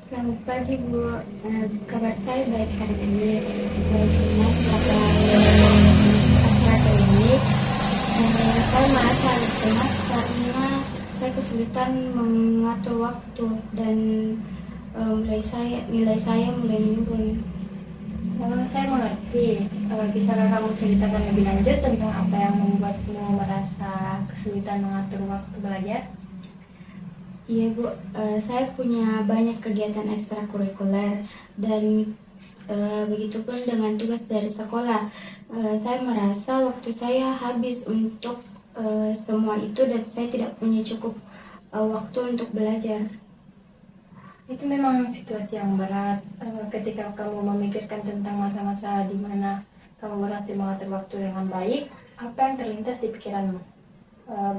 Selamat pagi Bu. Kabar saya baik hari ini. Cuma setelah akademik, saya merasa agak cemas karena saya kesulitan mengatur waktu dan nilai saya mulai menurun. Saya mengerti. Bisakah kamu ceritakan lebih lanjut tentang apa yang membuatmu merasa kesulitan mengatur waktu belajar? Iya Bu, saya punya banyak kegiatan ekstrakurikuler dan begitupun dengan tugas dari sekolah. Saya merasa waktu saya habis untuk semua itu dan saya tidak punya cukup waktu untuk belajar. Itu memang situasi yang berat. Ketika kamu memikirkan tentang masa-masa di mana kamu berhasil mengatur waktu dengan baik, apa yang terlintas di pikiranmu?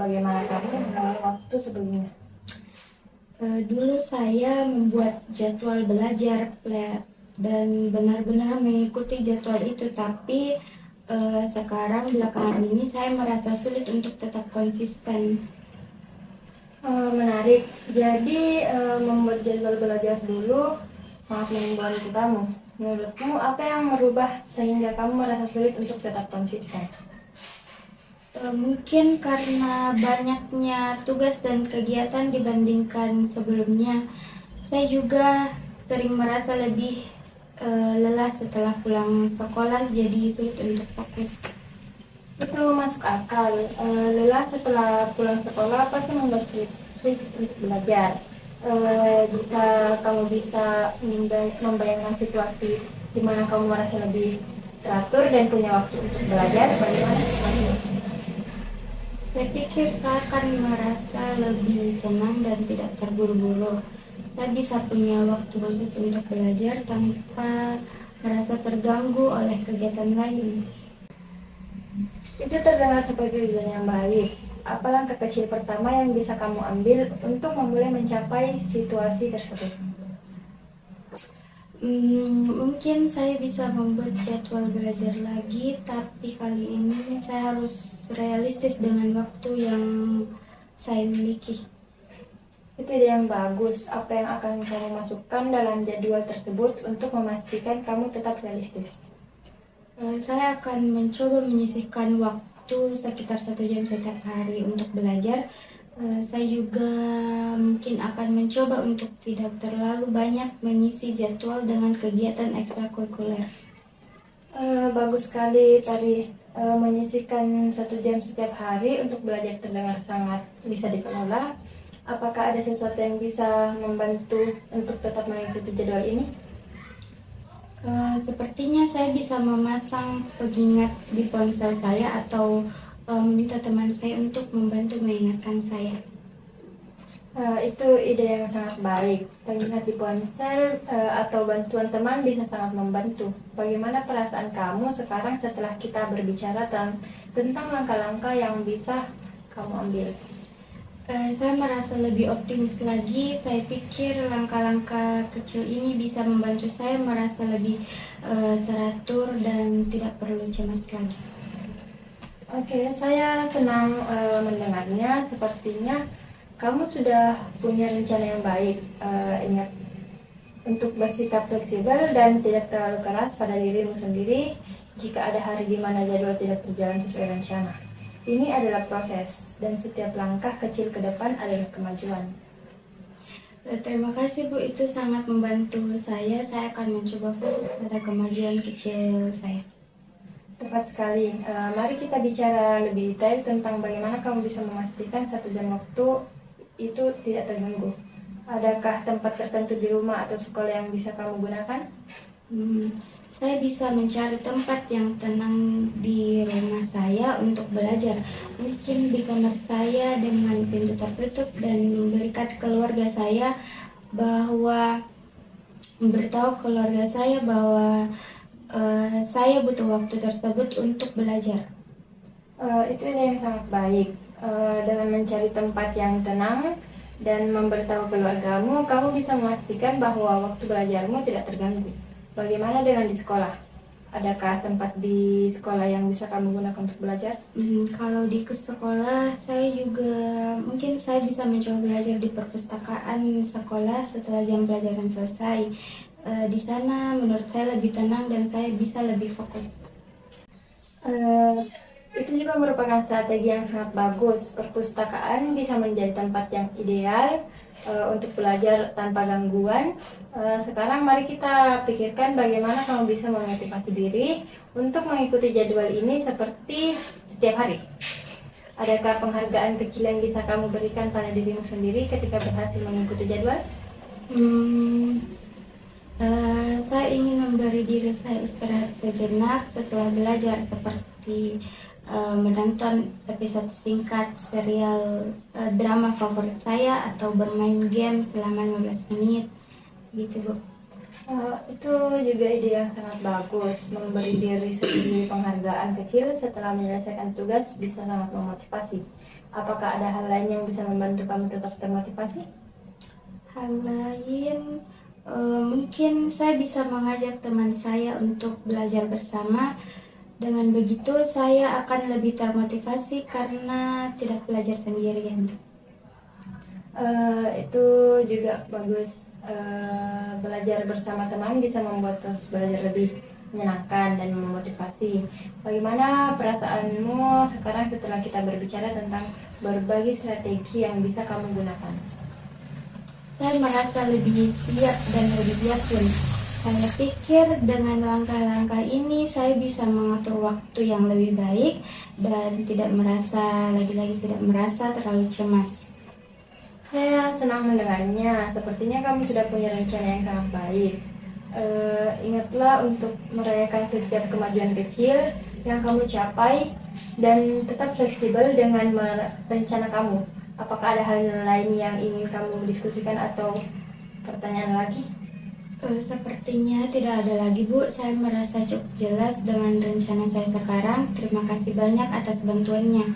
Bagaimana kamu mengatur waktu sebelumnya? Dulu saya membuat jadwal belajar dan benar-benar mengikuti jadwal itu, tapi sekarang belakangan ini saya merasa sulit untuk tetap konsisten. Menarik. Jadi membuat jadwal belajar dulu sangat membantu kamu. Menurutmu apa yang merubah sehingga kamu merasa sulit untuk tetap konsisten? Mungkin karena banyaknya tugas dan kegiatan dibandingkan sebelumnya. Saya juga sering merasa lebih lelah setelah pulang sekolah, jadi sulit untuk fokus. Itu masuk akal. Lelah setelah pulang sekolah pasti membuat sulit untuk belajar. Jika kamu bisa membayangkan situasi di mana kamu merasa lebih teratur dan punya waktu untuk belajar, bagaimana situasinya? Saya pikir saya akan merasa lebih tenang dan tidak terburu-buru. Saya bisa punya waktu khusus untuk belajar tanpa merasa terganggu oleh kegiatan lain. Itu terdengar seperti tujuan yang baik. Apa langkah kecil pertama yang bisa kamu ambil untuk memulai mencapai situasi tersebut? Mungkin saya bisa membuat jadwal belajar lagi, tapi kali ini saya harus realistis dengan waktu yang saya miliki. Itu ide yang bagus. Apa yang akan kamu masukkan dalam jadwal tersebut untuk memastikan kamu tetap realistis? Saya akan mencoba menyisihkan waktu sekitar 1 jam setiap hari untuk belajar. Saya juga mungkin akan mencoba untuk tidak terlalu banyak mengisi jadwal dengan kegiatan ekstrakurikuler. Bagus sekali tadi. Menyisihkan 1 jam setiap hari untuk belajar terdengar sangat bisa dikelola. Apakah ada sesuatu yang bisa membantu untuk tetap mengikuti jadwal ini? Sepertinya saya bisa memasang pengingat di ponsel saya atau meminta teman saya untuk membantu mengingatkan saya. Itu ide yang sangat baik. Pengingat di ponsel atau bantuan teman bisa sangat membantu. Bagaimana perasaan kamu sekarang setelah kita berbicara tentang langkah-langkah yang bisa kamu ambil? Saya merasa lebih optimis lagi. Saya pikir langkah-langkah kecil ini bisa membantu saya merasa lebih teratur dan tidak perlu cemas lagi. Oke, saya senang mendengarnya. Sepertinya kamu sudah punya rencana yang baik. Ingat untuk bersikap fleksibel dan tidak terlalu keras pada dirimu sendiri jika ada hari di mana jadwal tidak berjalan sesuai rencana. Ini adalah proses, dan setiap langkah kecil ke depan adalah kemajuan. Terima kasih Bu, itu sangat membantu saya. Saya akan mencoba fokus pada kemajuan kecil saya. Tepat sekali. Mari kita bicara lebih detail tentang bagaimana kamu bisa memastikan 1 jam waktu itu tidak terganggu. Adakah tempat tertentu di rumah atau sekolah yang bisa kamu gunakan? Saya bisa mencari tempat yang tenang di rumah saya untuk belajar. Mungkin di kamar saya dengan pintu tertutup dan memberitahu keluarga saya bahwa saya butuh waktu tersebut untuk belajar. Itu yang sangat baik. Dengan mencari tempat yang tenang dan memberitahu keluargamu, kamu bisa memastikan bahwa waktu belajarmu tidak terganggu. Bagaimana dengan di sekolah? Adakah tempat di sekolah yang bisa kamu gunakan untuk belajar? Kalau di sekolah, saya juga mungkin saya bisa mencoba belajar di perpustakaan sekolah setelah jam pelajaran selesai. Di sana menurut saya lebih tenang dan saya bisa lebih fokus. Itu juga merupakan strategi yang sangat bagus. Perpustakaan bisa menjadi tempat yang ideal untuk belajar tanpa gangguan. Sekarang mari kita pikirkan bagaimana kamu bisa memotivasi diri untuk mengikuti jadwal ini seperti setiap hari. Adakah penghargaan kecil yang bisa kamu berikan pada dirimu sendiri ketika berhasil mengikuti jadwal? Saya ingin memberi diri saya istirahat sejenak setelah belajar, seperti menonton episode singkat serial drama favorit saya atau bermain game selama 15 menit gitu, Bu. Itu juga ide yang sangat bagus. Memberi diri sendiri penghargaan kecil setelah menyelesaikan tugas bisa sangat memotivasi. Apakah ada hal lain yang bisa membantu kamu tetap termotivasi? Hal lain, mungkin saya bisa mengajak teman saya untuk belajar bersama. Dengan begitu saya akan lebih termotivasi karena tidak belajar sendirian. Itu juga bagus. Belajar bersama teman bisa membuat proses belajar lebih menyenangkan dan memotivasi. Bagaimana perasaanmu sekarang setelah kita berbicara tentang berbagai strategi yang bisa kamu gunakan? Saya merasa lebih siap dan lebih yakin. Saya pikir dengan langkah-langkah ini saya bisa mengatur waktu yang lebih baik dan tidak merasa terlalu cemas. Saya senang mendengarnya. Sepertinya kamu sudah punya rencana yang sangat baik. Ingatlah untuk merayakan setiap kemajuan kecil yang kamu capai dan tetap fleksibel dengan rencana kamu. Apakah ada hal lain yang ingin kamu diskusikan atau pertanyaan lagi? Sepertinya tidak ada lagi, Bu. Saya merasa cukup jelas dengan rencana saya sekarang. Terima kasih banyak atas bantuannya.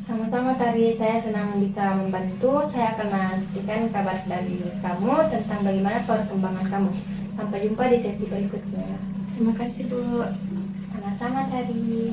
Sama-sama Tari, saya senang bisa membantu. Saya akan menantikan kabar dari kamu tentang bagaimana perkembangan kamu. Sampai jumpa di sesi berikutnya. Terima kasih, Bu. Sama-sama Tari.